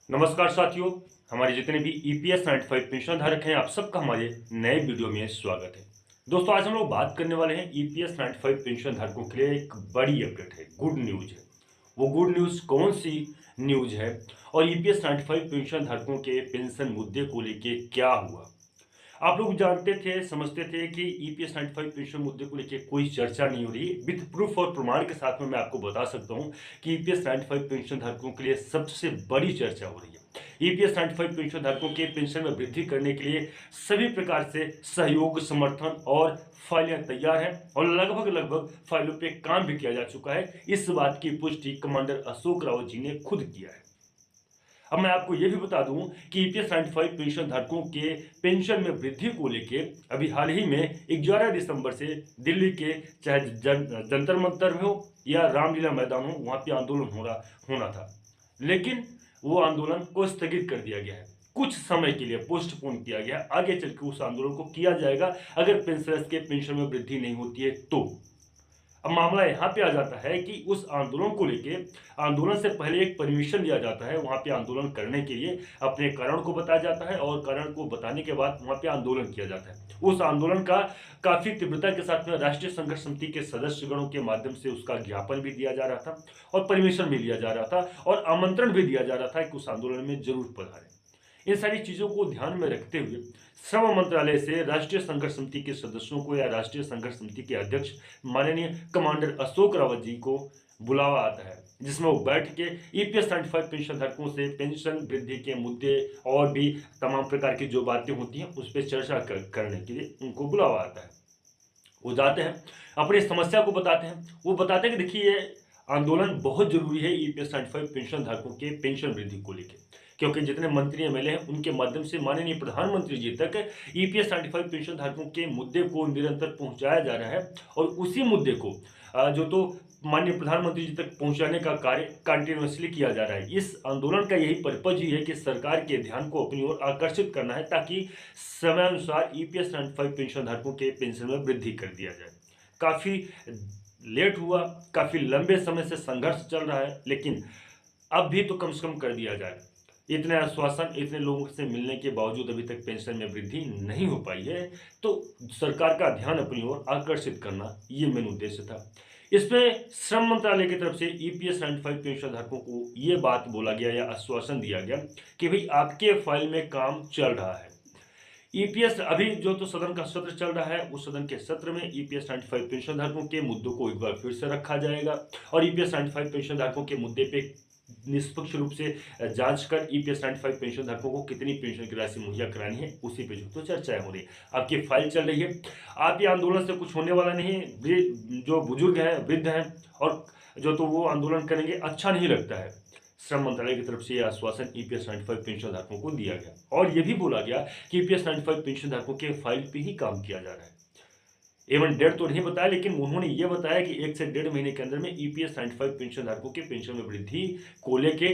नमस्कार साथियों, हमारे जितने भी ईपीएस 95 पेंशन धारक हैं, आप सबका हमारे नए वीडियो में स्वागत है। दोस्तों, आज हम लोग बात करने वाले हैं ईपीएस 95 पेंशन धारकों के लिए एक बड़ी अपडेट है, गुड न्यूज है। वो गुड न्यूज कौन सी न्यूज है और ईपीएस 95 पेंशन धारकों के पेंशन मुद्दे को लेके क्या हुआ। आप लोग जानते थे, समझते थे कि ईपीएस 95 पेंशन मुद्दे को लेकर कोई चर्चा नहीं हो रही। विद प्रूफ और प्रमाण के साथ में मैं आपको बता सकता हूं कि ईपीएस 95 पेंशन धारकों के लिए सबसे बड़ी चर्चा हो रही है। ईपीएस 95 पेंशन धारकों के पेंशन में वृद्धि करने के लिए सभी प्रकार से सहयोग, समर्थन और फाइलें तैयार हैं और लगभग फाइलों पे काम भी किया जा चुका है। इस बात की पुष्टि कमांडर अशोक रावत जी ने खुद किया है। अब मैं आपको यह भी बता दूं कि ईपीएस 95 पेंशन धारकों के पेंशन में वृद्धि को लेके अभी हाल ही में 11 दिसंबर से दिल्ली के चाहे जंतर मंतर हो या रामलीला मैदान हो, वहां पे आंदोलन होना था, लेकिन वो आंदोलन को स्थगित कर दिया गया है। कुछ समय के लिए पोस्टपोन किया गया। आगे चल के उस आंदोलन को किया जाएगा अगर पेंशनर्स के पेंशन में वृद्धि नहीं होती है तो। अब मामला यहाँ पे आ जाता है कि उस आंदोलन को लेके आंदोलन से पहले एक परमिशन लिया जाता है। वहां पे आंदोलन करने के लिए अपने कारण को बताया जाता है और कारण को बताने के बाद वहां पे आंदोलन किया जाता है। उस आंदोलन का काफी तीव्रता के साथ में राष्ट्रीय संघर्ष समिति के सदस्यगणों के माध्यम से उसका ज्ञापन भी दिया जा रहा था और परमिशन भी लिया जा रहा था और आमंत्रण भी दिया जा रहा था कि उस आंदोलन में जरूर पधारें। इन सारी चीजों को ध्यान में रखते हुए श्रम मंत्रालय से राष्ट्रीय संघर्ष समिति के सदस्यों को या राष्ट्रीय संघर्ष समिति के अध्यक्ष माननीय कमांडर अशोक रावत जी को बुलावा आता है, जिसमें वो बैठ के ईपीएस 95 पेंशन धारकों से पेंशन वृद्धि के मुद्दे और भी तमाम प्रकार की जो बातें होती हैं उस पर चर्चा करने के लिए उनको बुलावा आता है। वो जाते हैं, अपनी समस्या को बताते हैं। वो बताते हैं कि देखिए, ये आंदोलन बहुत जरूरी है ईपीएस 95 पेंशन धारकों के पेंशन वृद्धि को लेकर, क्योंकि जितने मंत्री एमएलए हैं उनके माध्यम से माननीय प्रधानमंत्री जी तक ईपीएस 95 पेंशन धारकों के मुद्दे को निरंतर पहुंचाया जा रहा है और उसी मुद्दे को जो तो माननीय प्रधानमंत्री जी तक पहुंचाने का कार्य कंटिन्यूअसली किया जा रहा है। इस आंदोलन का यही पर्पज ही है कि सरकार के ध्यान को अपनी ओर आकर्षित करना है ताकि समयानुसार ईपीएस 95 पेंशन धारकों के पेंशन में वृद्धि कर दिया जाए। काफी लेट हुआ, काफी लंबे समय से संघर्ष चल रहा है, लेकिन अब भी तो कम से कम कर दिया जाए। इतने आश्वासन, इतने लोगों से मिलने के बावजूद अभी तक पेंशन में वृद्धि नहीं हो पाई है, तो सरकार का ध्यान अपनी ओर आकर्षित करना ये मेन उद्देश्य था। इसमें श्रम मंत्रालय की तरफ से ईपीएस 95 पेंशन धारकों को ये बात बोला गया या आश्वासन दिया गया कि भाई आपके फाइल में काम चल रहा है। ईपीएस अभी जो तो सदन का सत्र चल रहा है, उस सदन के सत्र में ईपीएस 95 पेंशन धारकों के मुद्दों को एक बार फिर से रखा जाएगा और ईपीएस 95 पेंशन धारकों के मुद्दे पे निष्पक्ष रूप से जांच कर ईपीएस 95 पेंशन धारकों को कितनी पेंशन की राशि मुहैया करानी है उसी पे जो तो चर्चाएं हो रही है। आपकी फाइल चल रही है। आप ये आंदोलन से कुछ होने वाला नहीं है। जो बुजुर्ग हैं, वृद्ध हैं और जो तो वो आंदोलन करेंगे, अच्छा नहीं लगता है। श्रम मंत्रालय की तरफ से यह आश्वासन ईपीएस 95 पेंशन धारकों को दिया गया और यह भी बोला गया कि ईपीएस 95 पेंशन धारकों के फाइल पे ही काम किया जा रहा है। एवं डेट तो नहीं बताया, लेकिन उन्होंने ये बताया कि 1 से 1.5 महीने के अंदर में ईपीएस 95 पेंशन धारकों के पेंशन में वृद्धि को लेके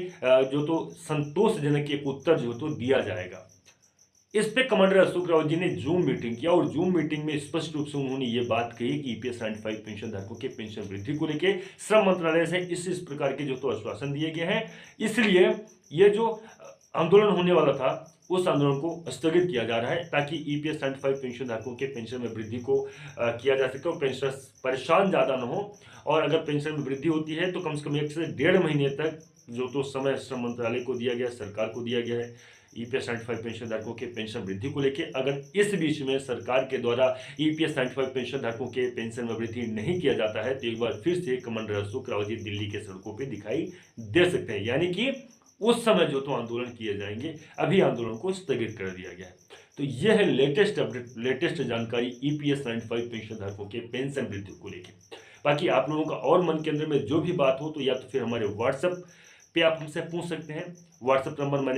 जो तो संतोषजनक एक उत्तर जो तो दिया जाएगा। इस पे कमांडर अशोक रावत जी ने जूम मीटिंग किया और जूम मीटिंग में स्पष्ट रूप से उन्होंने ये बात कही कि ईपीएस 95 पेंशन धारकों के पेंशन वृद्धि को लेकर श्रम मंत्रालय से इस प्रकार के जो तो आश्वासन दिए गए हैं। इसलिए ये जो आंदोलन होने वाला था उस आंदोलन को स्थगित किया जा रहा है ताकि ईपीएस 95 पेंशन धारकों के पेंशन में वृद्धि को किया जा सके और पेंशनर परेशान ज़्यादा न हो। और अगर पेंशन में वृद्धि होती है तो कम से कम 1 से 1.5 महीने तक जो तो समय श्रम मंत्रालय को दिया गया, सरकार को दिया गया है ईपीएस 95 पेंशन धारकों के पेंशन वृद्धि को लेकर। अगर इस बीच में सरकार के द्वारा ईपीएस 95 पेंशन धारकों के पेंशन में वृद्धि नहीं किया जाता है तो एक बार फिर से कमांडर अशोक रावत जी दिल्ली के सड़कों पर दिखाई दे सकते हैं, यानी कि उस समय जो तो आंदोलन किए जाएंगे। अभी आंदोलन को स्थगित कर दिया गया है। तो यह है लेटेस्ट अपडेट, लेटेस्ट जानकारी ईपीएस 95 पेंशन धारकों के पेंशन वृद्धि को लेकर। बाकी आप लोगों का और मन के अंदर में जो भी बात हो तो या तो फिर हमारे व्हाट्सएप पे आप हमसे पूछ सकते हैं। व्हाट्सएप नंबर मैंने